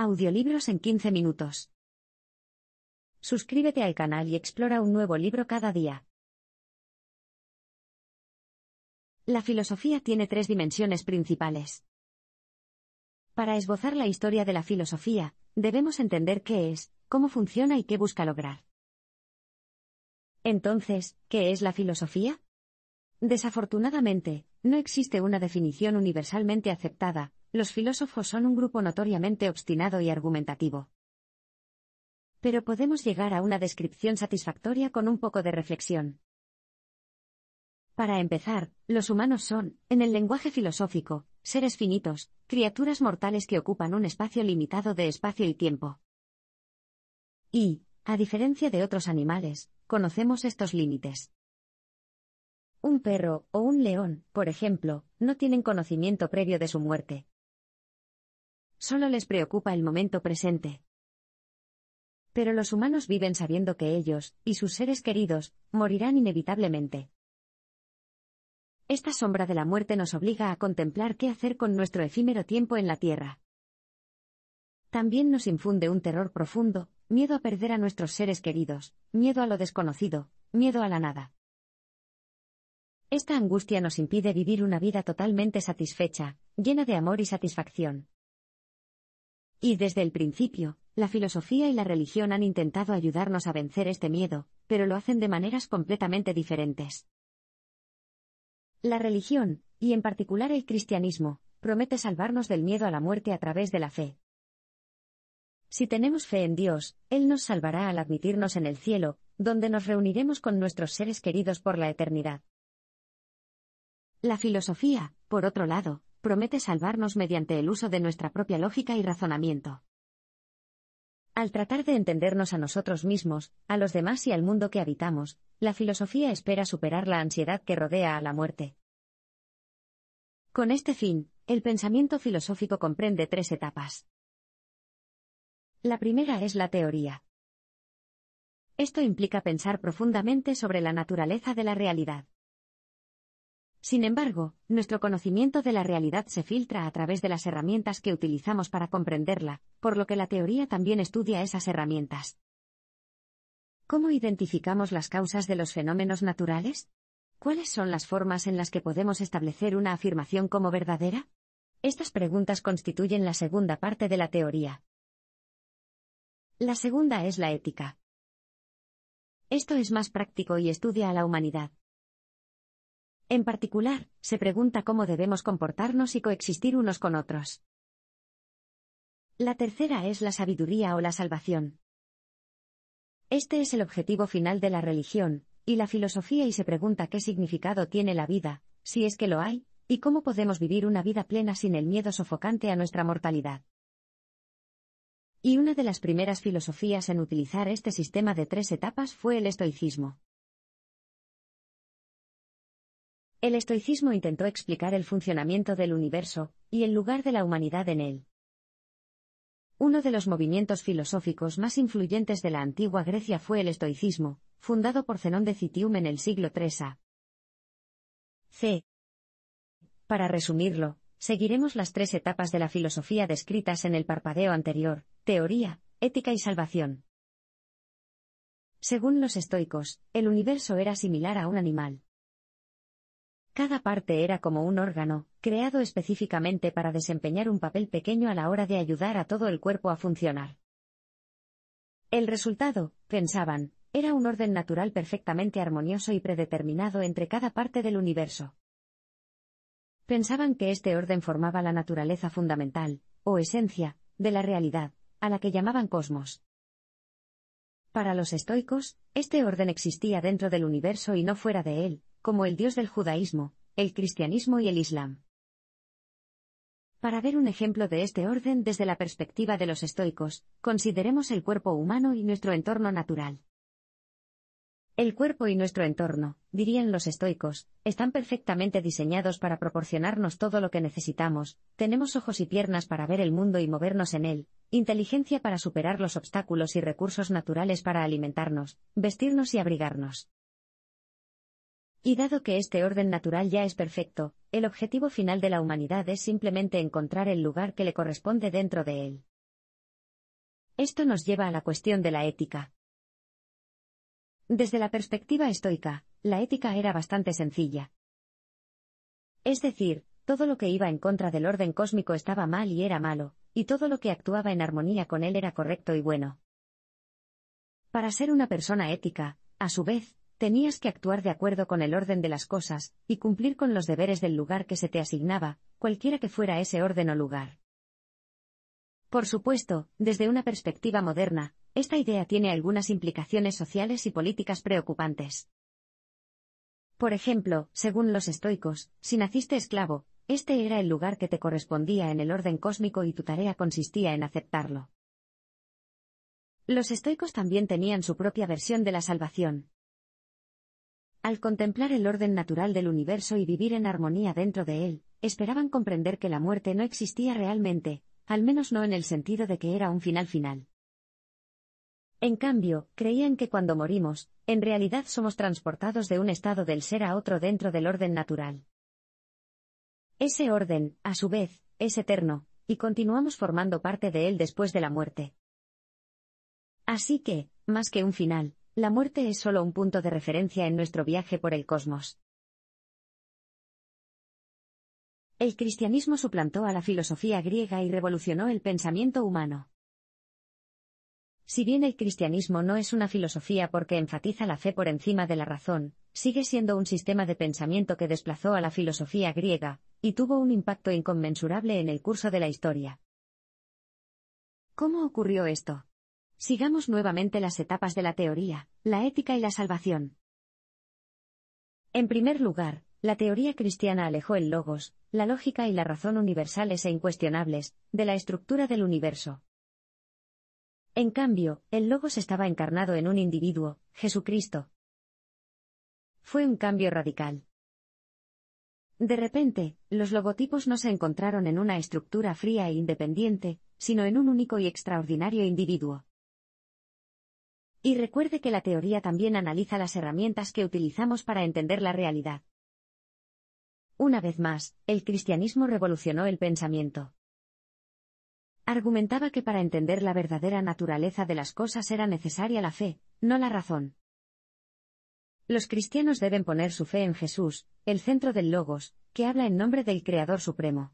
Audiolibros en 15 minutos. Suscríbete al canal y explora un nuevo libro cada día. La filosofía tiene tres dimensiones principales. Para esbozar la historia de la filosofía, debemos entender qué es, cómo funciona y qué busca lograr. Entonces, ¿qué es la filosofía? Desafortunadamente, no existe una definición universalmente aceptada. Los filósofos son un grupo notoriamente obstinado y argumentativo. Pero podemos llegar a una descripción satisfactoria con un poco de reflexión. Para empezar, los humanos son, en el lenguaje filosófico, seres finitos, criaturas mortales que ocupan un espacio limitado de espacio y tiempo. Y, a diferencia de otros animales, conocemos estos límites. Un perro o un león, por ejemplo, no tienen conocimiento previo de su muerte. Solo les preocupa el momento presente. Pero los humanos viven sabiendo que ellos, y sus seres queridos, morirán inevitablemente. Esta sombra de la muerte nos obliga a contemplar qué hacer con nuestro efímero tiempo en la tierra. También nos infunde un terror profundo, miedo a perder a nuestros seres queridos, miedo a lo desconocido, miedo a la nada. Esta angustia nos impide vivir una vida totalmente satisfecha, llena de amor y satisfacción. Y desde el principio, la filosofía y la religión han intentado ayudarnos a vencer este miedo, pero lo hacen de maneras completamente diferentes. La religión, y en particular el cristianismo, promete salvarnos del miedo a la muerte a través de la fe. Si tenemos fe en Dios, Él nos salvará al admitirnos en el cielo, donde nos reuniremos con nuestros seres queridos por la eternidad. La filosofía, por otro lado, promete salvarnos mediante el uso de nuestra propia lógica y razonamiento. Al tratar de entendernos a nosotros mismos, a los demás y al mundo que habitamos, la filosofía espera superar la ansiedad que rodea a la muerte. Con este fin, el pensamiento filosófico comprende tres etapas. La primera es la teoría. Esto implica pensar profundamente sobre la naturaleza de la realidad. Sin embargo, nuestro conocimiento de la realidad se filtra a través de las herramientas que utilizamos para comprenderla, por lo que la teoría también estudia esas herramientas. ¿Cómo identificamos las causas de los fenómenos naturales? ¿Cuáles son las formas en las que podemos establecer una afirmación como verdadera? Estas preguntas constituyen la segunda parte de la teoría. La segunda es la ética. Esto es más práctico y estudia a la humanidad. En particular, se pregunta cómo debemos comportarnos y coexistir unos con otros. La tercera es la sabiduría o la salvación. Este es el objetivo final de la religión, y la filosofía y se pregunta qué significado tiene la vida, si es que lo hay, y cómo podemos vivir una vida plena sin el miedo sofocante a nuestra mortalidad. Y una de las primeras filosofías en utilizar este sistema de tres etapas fue el estoicismo. El estoicismo intentó explicar el funcionamiento del universo, y el lugar de la humanidad en él. Uno de los movimientos filosóficos más influyentes de la antigua Grecia fue el estoicismo, fundado por Zenón de Citium en el siglo III a.C. Para resumirlo, seguiremos las tres etapas de la filosofía descritas en el parpadeo anterior: teoría, ética y salvación. Según los estoicos, el universo era similar a un animal. Cada parte era como un órgano, creado específicamente para desempeñar un papel pequeño a la hora de ayudar a todo el cuerpo a funcionar. El resultado, pensaban, era un orden natural perfectamente armonioso y predeterminado entre cada parte del universo. Pensaban que este orden formaba la naturaleza fundamental, o esencia, de la realidad, a la que llamaban cosmos. Para los estoicos, este orden existía dentro del universo y no fuera de él, como el Dios del judaísmo, el cristianismo y el islam. Para ver un ejemplo de este orden desde la perspectiva de los estoicos, consideremos el cuerpo humano y nuestro entorno natural. El cuerpo y nuestro entorno, dirían los estoicos, están perfectamente diseñados para proporcionarnos todo lo que necesitamos. Tenemos ojos y piernas para ver el mundo y movernos en él, inteligencia para superar los obstáculos y recursos naturales para alimentarnos, vestirnos y abrigarnos. Y dado que este orden natural ya es perfecto, el objetivo final de la humanidad es simplemente encontrar el lugar que le corresponde dentro de él. Esto nos lleva a la cuestión de la ética. Desde la perspectiva estoica, la ética era bastante sencilla. Es decir, todo lo que iba en contra del orden cósmico estaba mal y era malo, y todo lo que actuaba en armonía con él era correcto y bueno. Para ser una persona ética, a su vez, tenías que actuar de acuerdo con el orden de las cosas, y cumplir con los deberes del lugar que se te asignaba, cualquiera que fuera ese orden o lugar. Por supuesto, desde una perspectiva moderna, esta idea tiene algunas implicaciones sociales y políticas preocupantes. Por ejemplo, según los estoicos, si naciste esclavo, este era el lugar que te correspondía en el orden cósmico y tu tarea consistía en aceptarlo. Los estoicos también tenían su propia versión de la salvación. Al contemplar el orden natural del universo y vivir en armonía dentro de él, esperaban comprender que la muerte no existía realmente, al menos no en el sentido de que era un final. En cambio, creían que cuando morimos, en realidad somos transportados de un estado del ser a otro dentro del orden natural. Ese orden, a su vez, es eterno, y continuamos formando parte de él después de la muerte. Así que, más que un final, la muerte es solo un punto de referencia en nuestro viaje por el cosmos. El cristianismo suplantó a la filosofía griega y revolucionó el pensamiento humano. Si bien el cristianismo no es una filosofía porque enfatiza la fe por encima de la razón, sigue siendo un sistema de pensamiento que desplazó a la filosofía griega, y tuvo un impacto inconmensurable en el curso de la historia. ¿Cómo ocurrió esto? Sigamos nuevamente las etapas de la teoría, la ética y la salvación. En primer lugar, la teoría cristiana alejó el logos, la lógica y la razón universales e incuestionables, de la estructura del universo. En cambio, el logos estaba encarnado en un individuo, Jesucristo. Fue un cambio radical. De repente, los logotipos no se encontraron en una estructura fría e independiente, sino en un único y extraordinario individuo. Y recuerde que la teoría también analiza las herramientas que utilizamos para entender la realidad. Una vez más, el cristianismo revolucionó el pensamiento. Argumentaba que para entender la verdadera naturaleza de las cosas era necesaria la fe, no la razón. Los cristianos deben poner su fe en Jesús, el centro del Logos, que habla en nombre del Creador Supremo.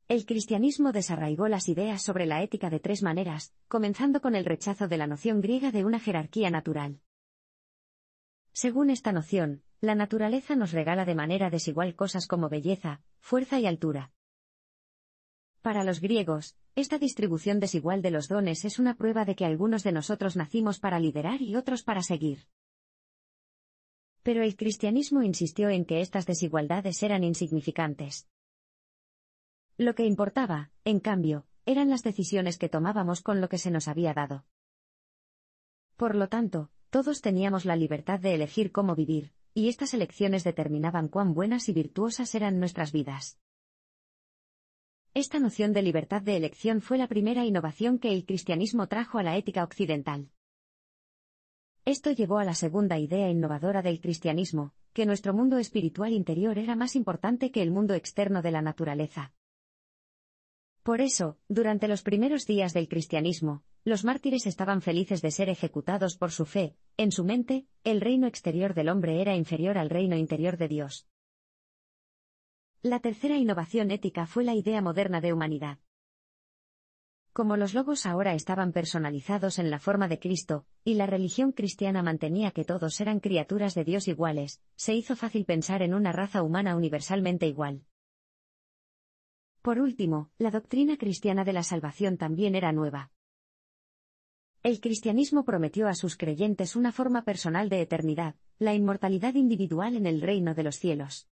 El cristianismo desarraigó las ideas sobre la ética de tres maneras, comenzando con el rechazo de la noción griega de una jerarquía natural. Según esta noción, la naturaleza nos regala de manera desigual cosas como belleza, fuerza y altura. Para los griegos, esta distribución desigual de los dones es una prueba de que algunos de nosotros nacimos para liderar y otros para seguir. Pero el cristianismo insistió en que estas desigualdades eran insignificantes. Lo que importaba, en cambio, eran las decisiones que tomábamos con lo que se nos había dado. Por lo tanto, todos teníamos la libertad de elegir cómo vivir, y estas elecciones determinaban cuán buenas y virtuosas eran nuestras vidas. Esta noción de libertad de elección fue la primera innovación que el cristianismo trajo a la ética occidental. Esto llevó a la segunda idea innovadora del cristianismo, que nuestro mundo espiritual interior era más importante que el mundo externo de la naturaleza. Por eso, durante los primeros días del cristianismo, los mártires estaban felices de ser ejecutados por su fe. En su mente, el reino exterior del hombre era inferior al reino interior de Dios. La tercera innovación ética fue la idea moderna de humanidad. Como los logos ahora estaban personalizados en la forma de Cristo, y la religión cristiana mantenía que todos eran criaturas de Dios iguales, se hizo fácil pensar en una raza humana universalmente igual. Por último, la doctrina cristiana de la salvación también era nueva. El cristianismo prometió a sus creyentes una forma personal de eternidad, la inmortalidad individual en el reino de los cielos.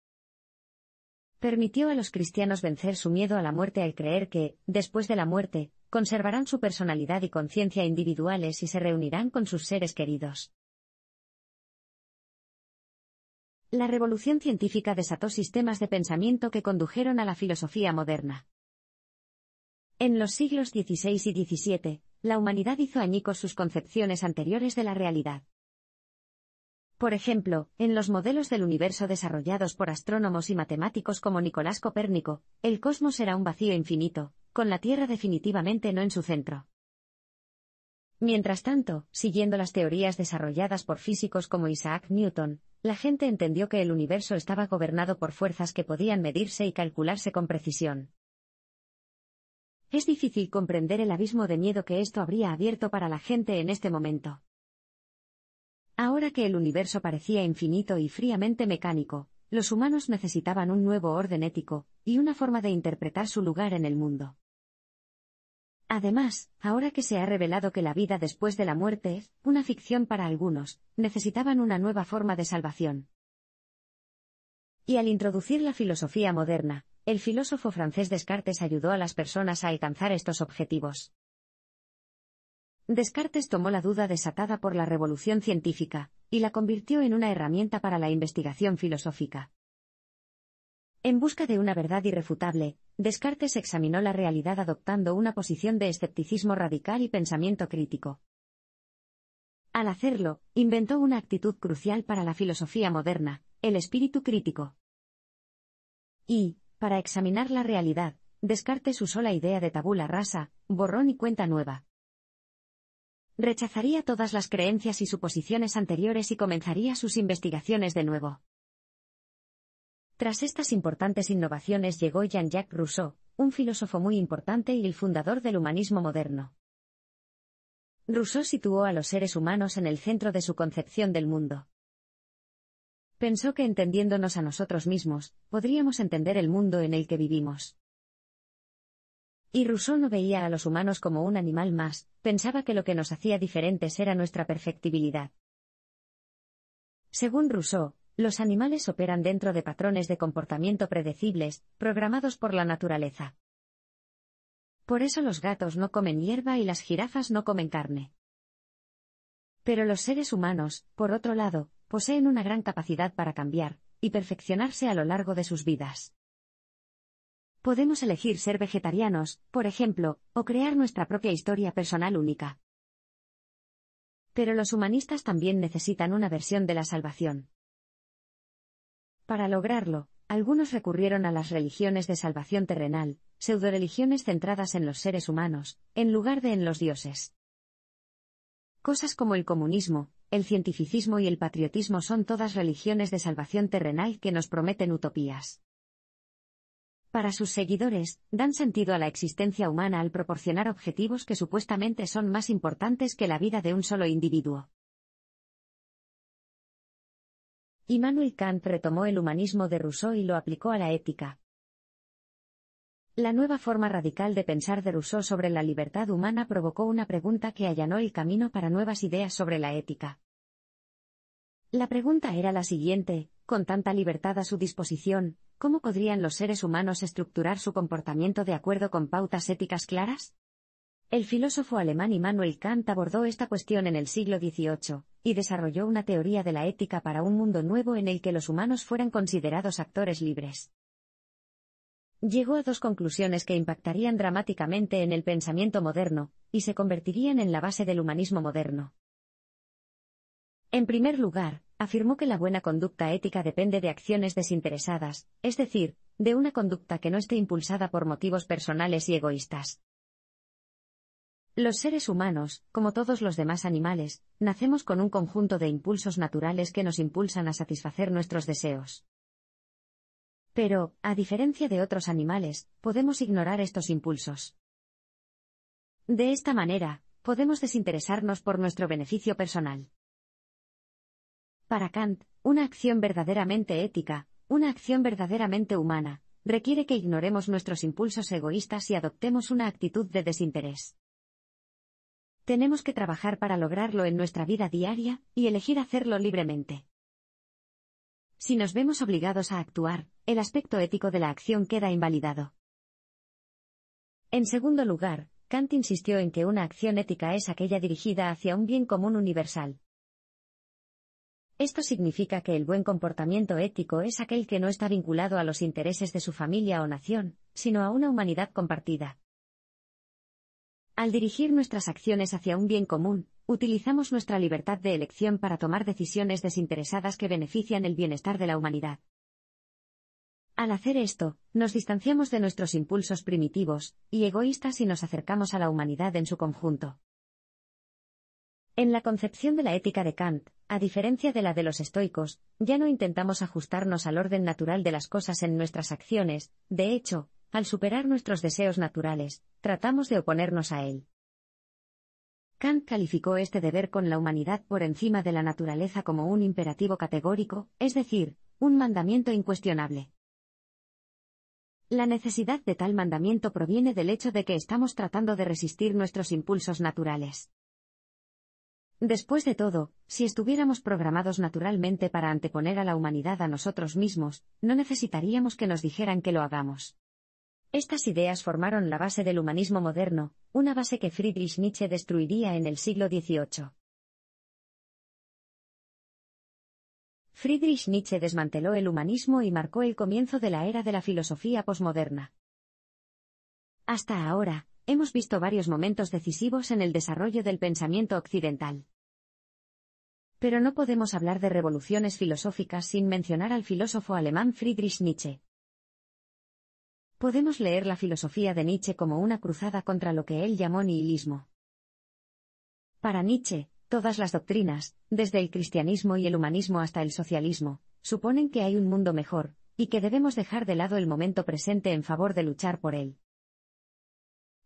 Permitió a los cristianos vencer su miedo a la muerte al creer que, después de la muerte, conservarán su personalidad y conciencia individuales y se reunirán con sus seres queridos. La revolución científica desató sistemas de pensamiento que condujeron a la filosofía moderna. En los siglos XVI y XVII, la humanidad hizo añicos sus concepciones anteriores de la realidad. Por ejemplo, en los modelos del universo desarrollados por astrónomos y matemáticos como Nicolás Copérnico, el cosmos era un vacío infinito, con la Tierra definitivamente no en su centro. Mientras tanto, siguiendo las teorías desarrolladas por físicos como Isaac Newton, la gente entendió que el universo estaba gobernado por fuerzas que podían medirse y calcularse con precisión. Es difícil comprender el abismo de miedo que esto habría abierto para la gente en este momento. Ahora que el universo parecía infinito y fríamente mecánico, los humanos necesitaban un nuevo orden ético, y una forma de interpretar su lugar en el mundo. Además, ahora que se ha revelado que la vida después de la muerte es una ficción para algunos, necesitaban una nueva forma de salvación. Y al introducir la filosofía moderna, el filósofo francés Descartes ayudó a las personas a alcanzar estos objetivos. Descartes tomó la duda desatada por la revolución científica, y la convirtió en una herramienta para la investigación filosófica. En busca de una verdad irrefutable, Descartes examinó la realidad adoptando una posición de escepticismo radical y pensamiento crítico. Al hacerlo, inventó una actitud crucial para la filosofía moderna, el espíritu crítico. Y, para examinar la realidad, Descartes usó la idea de tabula rasa, borrón y cuenta nueva. Rechazaría todas las creencias y suposiciones anteriores y comenzaría sus investigaciones de nuevo. Tras estas importantes innovaciones llegó Jean-Jacques Rousseau, un filósofo muy importante y el fundador del humanismo moderno. Rousseau situó a los seres humanos en el centro de su concepción del mundo. Pensó que entendiéndonos a nosotros mismos, podríamos entender el mundo en el que vivimos. Y Rousseau no veía a los humanos como un animal más, pensaba que lo que nos hacía diferentes era nuestra perfectibilidad. Según Rousseau, los animales operan dentro de patrones de comportamiento predecibles, programados por la naturaleza. Por eso los gatos no comen hierba y las jirafas no comen carne. Pero los seres humanos, por otro lado, poseen una gran capacidad para cambiar y perfeccionarse a lo largo de sus vidas. Podemos elegir ser vegetarianos, por ejemplo, o crear nuestra propia historia personal única. Pero los humanistas también necesitan una versión de la salvación. Para lograrlo, algunos recurrieron a las religiones de salvación terrenal, pseudoreligiones centradas en los seres humanos, en lugar de en los dioses. Cosas como el comunismo, el cientificismo y el patriotismo son todas religiones de salvación terrenal que nos prometen utopías. Para sus seguidores, dan sentido a la existencia humana al proporcionar objetivos que supuestamente son más importantes que la vida de un solo individuo. Immanuel Kant retomó el humanismo de Rousseau y lo aplicó a la ética. La nueva forma radical de pensar de Rousseau sobre la libertad humana provocó una pregunta que allanó el camino para nuevas ideas sobre la ética. La pregunta era la siguiente: con tanta libertad a su disposición, ¿cómo podrían los seres humanos estructurar su comportamiento de acuerdo con pautas éticas claras? El filósofo alemán Immanuel Kant abordó esta cuestión en el siglo XVIII, y desarrolló una teoría de la ética para un mundo nuevo en el que los humanos fueran considerados actores libres. Llegó a dos conclusiones que impactarían dramáticamente en el pensamiento moderno, y se convertirían en la base del humanismo moderno. En primer lugar, afirmó que la buena conducta ética depende de acciones desinteresadas, es decir, de una conducta que no esté impulsada por motivos personales y egoístas. Los seres humanos, como todos los demás animales, nacemos con un conjunto de impulsos naturales que nos impulsan a satisfacer nuestros deseos. Pero, a diferencia de otros animales, podemos ignorar estos impulsos. De esta manera, podemos desinteresarnos por nuestro beneficio personal. Para Kant, una acción verdaderamente ética, una acción verdaderamente humana, requiere que ignoremos nuestros impulsos egoístas y adoptemos una actitud de desinterés. Tenemos que trabajar para lograrlo en nuestra vida diaria, y elegir hacerlo libremente. Si nos vemos obligados a actuar, el aspecto ético de la acción queda invalidado. En segundo lugar, Kant insistió en que una acción ética es aquella dirigida hacia un bien común universal. Esto significa que el buen comportamiento ético es aquel que no está vinculado a los intereses de su familia o nación, sino a una humanidad compartida. Al dirigir nuestras acciones hacia un bien común, utilizamos nuestra libertad de elección para tomar decisiones desinteresadas que benefician el bienestar de la humanidad. Al hacer esto, nos distanciamos de nuestros impulsos primitivos y egoístas y nos acercamos a la humanidad en su conjunto. En la concepción de la ética de Kant, a diferencia de la de los estoicos, ya no intentamos ajustarnos al orden natural de las cosas en nuestras acciones, de hecho, al superar nuestros deseos naturales, tratamos de oponernos a él. Kant calificó este deber con la humanidad por encima de la naturaleza como un imperativo categórico, es decir, un mandamiento incuestionable. La necesidad de tal mandamiento proviene del hecho de que estamos tratando de resistir nuestros impulsos naturales. Después de todo, si estuviéramos programados naturalmente para anteponer a la humanidad a nosotros mismos, no necesitaríamos que nos dijeran que lo hagamos. Estas ideas formaron la base del humanismo moderno, una base que Friedrich Nietzsche destruiría en el siglo XVIII. Friedrich Nietzsche desmanteló el humanismo y marcó el comienzo de la era de la filosofía posmoderna. Hasta ahora, hemos visto varios momentos decisivos en el desarrollo del pensamiento occidental. Pero no podemos hablar de revoluciones filosóficas sin mencionar al filósofo alemán Friedrich Nietzsche. Podemos leer la filosofía de Nietzsche como una cruzada contra lo que él llamó nihilismo. Para Nietzsche, todas las doctrinas, desde el cristianismo y el humanismo hasta el socialismo, suponen que hay un mundo mejor, y que debemos dejar de lado el momento presente en favor de luchar por él.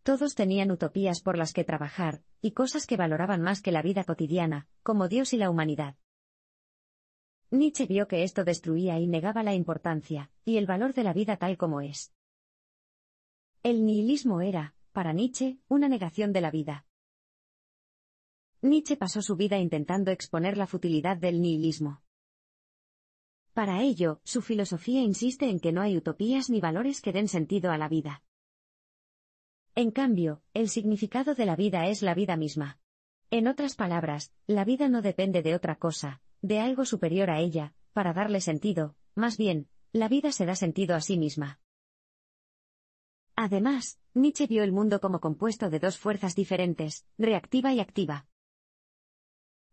Todos tenían utopías por las que trabajar, y cosas que valoraban más que la vida cotidiana, como Dios y la humanidad. Nietzsche vio que esto destruía y negaba la importancia, y el valor de la vida tal como es. El nihilismo era, para Nietzsche, una negación de la vida. Nietzsche pasó su vida intentando exponer la futilidad del nihilismo. Para ello, su filosofía insiste en que no hay utopías ni valores que den sentido a la vida. En cambio, el significado de la vida es la vida misma. En otras palabras, la vida no depende de otra cosa, de algo superior a ella, para darle sentido, más bien, la vida se da sentido a sí misma. Además, Nietzsche vio el mundo como compuesto de dos fuerzas diferentes, reactiva y activa.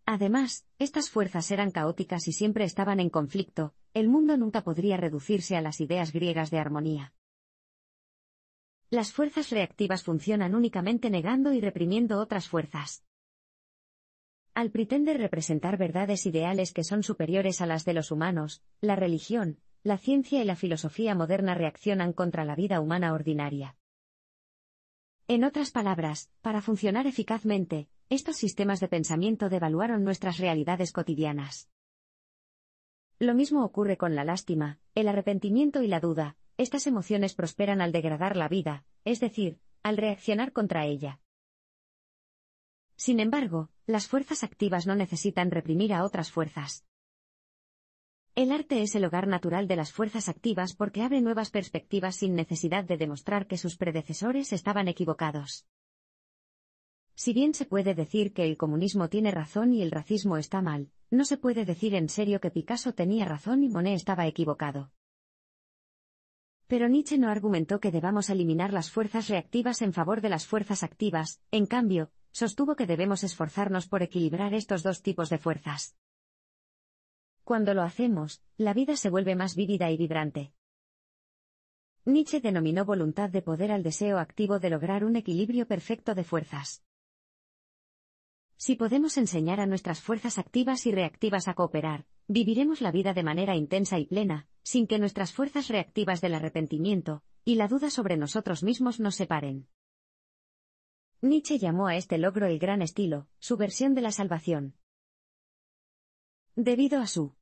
Además, estas fuerzas eran caóticas y siempre estaban en conflicto, el mundo nunca podría reducirse a las ideas griegas de armonía. Las fuerzas reactivas funcionan únicamente negando y reprimiendo otras fuerzas. Al pretender representar verdades ideales que son superiores a las de los humanos, la religión, la ciencia y la filosofía moderna reaccionan contra la vida humana ordinaria. En otras palabras, para funcionar eficazmente, estos sistemas de pensamiento devaluaron nuestras realidades cotidianas. Lo mismo ocurre con la lástima, el arrepentimiento y la duda, estas emociones prosperan al degradar la vida, es decir, al reaccionar contra ella. Sin embargo, las fuerzas activas no necesitan reprimir a otras fuerzas. El arte es el hogar natural de las fuerzas activas porque abre nuevas perspectivas sin necesidad de demostrar que sus predecesores estaban equivocados. Si bien se puede decir que el comunismo tiene razón y el racismo está mal, no se puede decir en serio que Picasso tenía razón y Monet estaba equivocado. Pero Nietzsche no argumentó que debamos eliminar las fuerzas reactivas en favor de las fuerzas activas, en cambio, sostuvo que debemos esforzarnos por equilibrar estos dos tipos de fuerzas. Cuando lo hacemos, la vida se vuelve más vívida y vibrante. Nietzsche denominó voluntad de poder al deseo activo de lograr un equilibrio perfecto de fuerzas. Si podemos enseñar a nuestras fuerzas activas y reactivas a cooperar, viviremos la vida de manera intensa y plena, sin que nuestras fuerzas reactivas del arrepentimiento y la duda sobre nosotros mismos nos separen. Nietzsche llamó a este logro el gran estilo, su versión de la salvación. Debido a su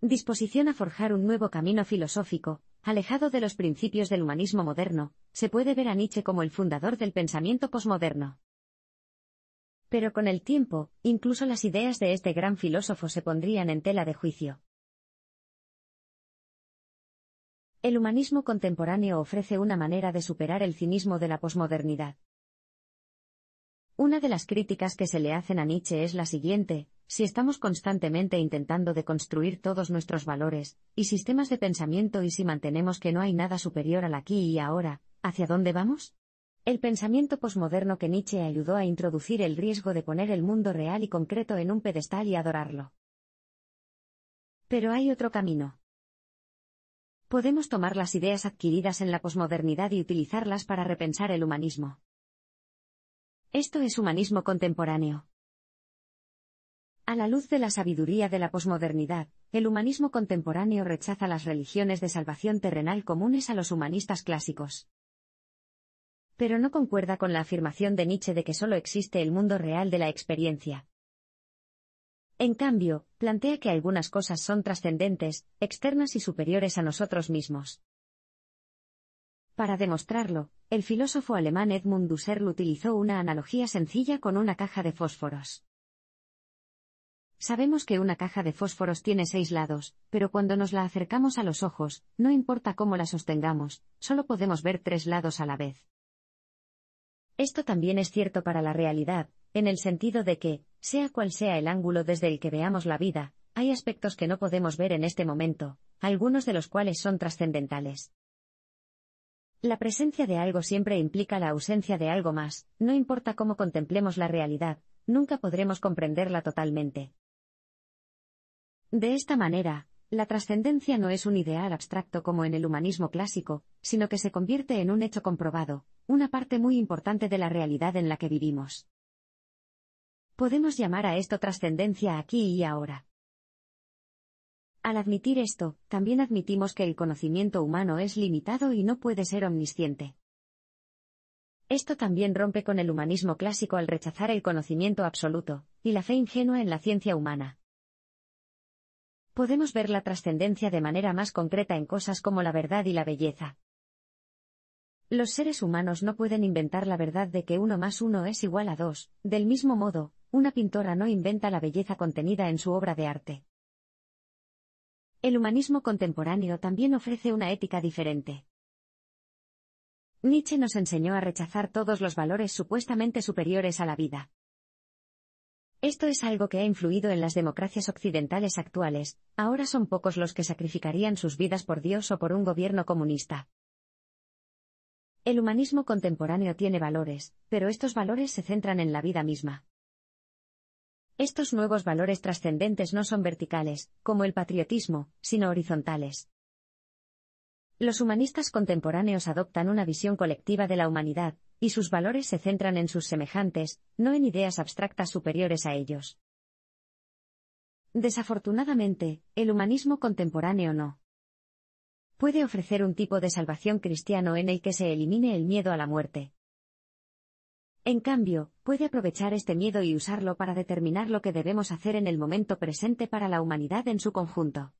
disposición a forjar un nuevo camino filosófico, alejado de los principios del humanismo moderno, se puede ver a Nietzsche como el fundador del pensamiento posmoderno. Pero con el tiempo, incluso las ideas de este gran filósofo se pondrían en tela de juicio. El humanismo contemporáneo ofrece una manera de superar el cinismo de la posmodernidad. Una de las críticas que se le hacen a Nietzsche es la siguiente: si estamos constantemente intentando deconstruir todos nuestros valores y sistemas de pensamiento y si mantenemos que no hay nada superior al aquí y ahora, ¿hacia dónde vamos? El pensamiento posmoderno que Nietzsche ayudó a introducir el riesgo de poner el mundo real y concreto en un pedestal y adorarlo. Pero hay otro camino. Podemos tomar las ideas adquiridas en la posmodernidad y utilizarlas para repensar el humanismo. Esto es humanismo contemporáneo. A la luz de la sabiduría de la posmodernidad, el humanismo contemporáneo rechaza las religiones de salvación terrenal comunes a los humanistas clásicos. Pero no concuerda con la afirmación de Nietzsche de que solo existe el mundo real de la experiencia. En cambio, plantea que algunas cosas son trascendentes, externas y superiores a nosotros mismos. Para demostrarlo, el filósofo alemán Edmund Husserl utilizó una analogía sencilla con una caja de fósforos. Sabemos que una caja de fósforos tiene 6 lados, pero cuando nos la acercamos a los ojos, no importa cómo la sostengamos, solo podemos ver 3 lados a la vez. Esto también es cierto para la realidad, en el sentido de que, sea cual sea el ángulo desde el que veamos la vida, hay aspectos que no podemos ver en este momento, algunos de los cuales son trascendentales. La presencia de algo siempre implica la ausencia de algo más, no importa cómo contemplemos la realidad, nunca podremos comprenderla totalmente. De esta manera, la trascendencia no es un ideal abstracto como en el humanismo clásico, sino que se convierte en un hecho comprobado, una parte muy importante de la realidad en la que vivimos. Podemos llamar a esto trascendencia aquí y ahora. Al admitir esto, también admitimos que el conocimiento humano es limitado y no puede ser omnisciente. Esto también rompe con el humanismo clásico al rechazar el conocimiento absoluto, y la fe ingenua en la ciencia humana. Podemos ver la trascendencia de manera más concreta en cosas como la verdad y la belleza. Los seres humanos no pueden inventar la verdad de que 1 más 1 es igual a 2, del mismo modo, una pintora no inventa la belleza contenida en su obra de arte. El humanismo contemporáneo también ofrece una ética diferente. Nietzsche nos enseñó a rechazar todos los valores supuestamente superiores a la vida. Esto es algo que ha influido en las democracias occidentales actuales, ahora son pocos los que sacrificarían sus vidas por Dios o por un gobierno comunista. El humanismo contemporáneo tiene valores, pero estos valores se centran en la vida misma. Estos nuevos valores trascendentes no son verticales, como el patriotismo, sino horizontales. Los humanistas contemporáneos adoptan una visión colectiva de la humanidad, y sus valores se centran en sus semejantes, no en ideas abstractas superiores a ellos. Desafortunadamente, el humanismo contemporáneo no puede ofrecer un tipo de salvación cristiano en el que se elimine el miedo a la muerte. En cambio, puede aprovechar este miedo y usarlo para determinar lo que debemos hacer en el momento presente para la humanidad en su conjunto.